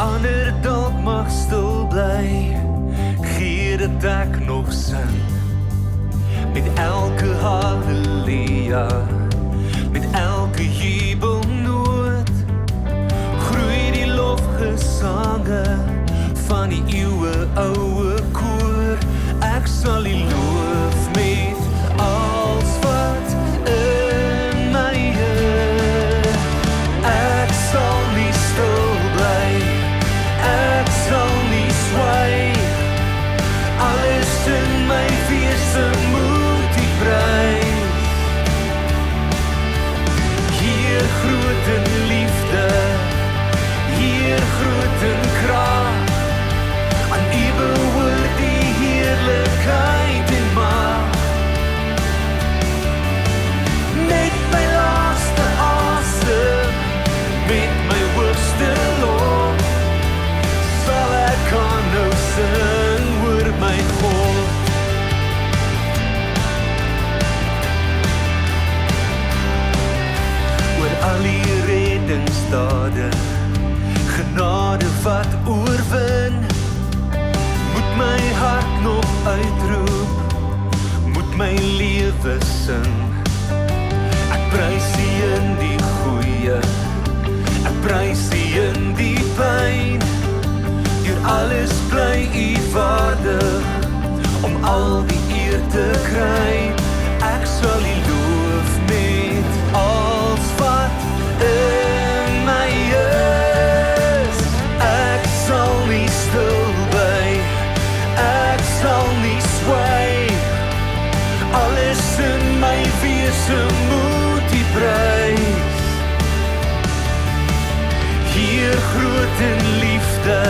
ander dalk mag stil bly, gee dit ek nog sin. Met elke halleluja, met elke jubelnoot, groei die lofgesange van die eeuwe ouwe koor. Ek sal die loof met als wat in my is. Ek sal nie stil bly, ek sal nie swyg, alles in my wese moet die prys. Hier groot in liefde, hier groot in krag, aan U behoort die heerlikheid en mag. Met my laaste asem, met my hoogste lof, sal ek aanhou sing oor my God. Oor al die reddingsdade, genade wat oorwin, moet my hart nog uitroep, moet my lewe sing. Ek prys U in die goeie, ek prys U in die pyn, deur alles bly U waardig, om al die eer te kry. Ek sal U loof met als wat in my is. Ek sal nie stil bly, ek sal nie swyg, alles in my wese moet U prys. Hier groot in liefde,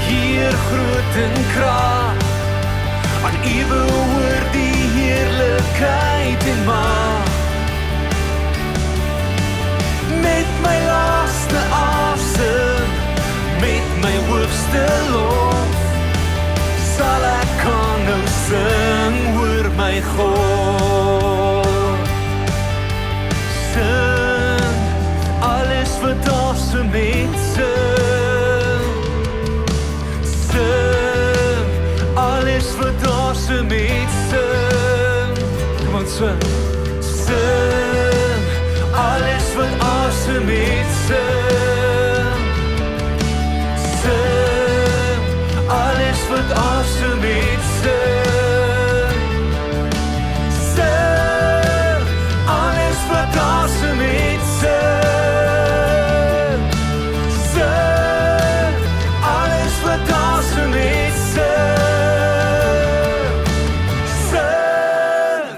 hier groot in krag, aan U behoort die heerlikheid en mag. Met my laaste asem, met my hoogste lof, sal ek aanhou sing oor my God. Sing, alles wat asem het, sing. Sing, alles wat asem het, sing. Kom aan, sing. Sing, alles wat asem het, sing. Sing, alles wat asem het, sing. Sing, alles wat asem het, sing. Sing, alles wat asem het, sing. Sing,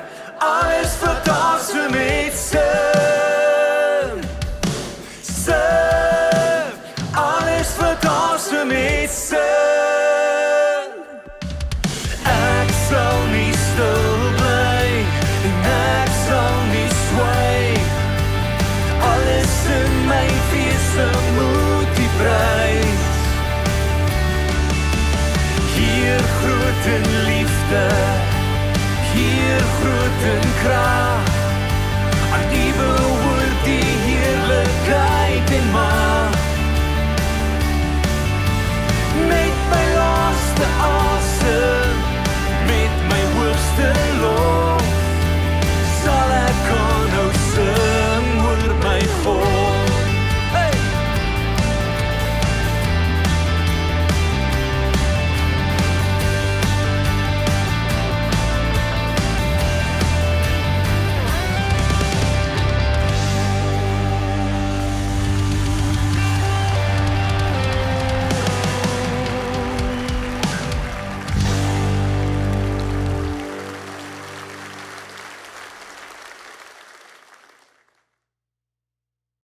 alles wat asem het, sing. Sing, alles wat asem het, sing. Ek sal nie stil bly, en ek sal nie swyg, alles in my wese moet U prys. Hier groot in liefde, hier groot in krag, aan U behoort die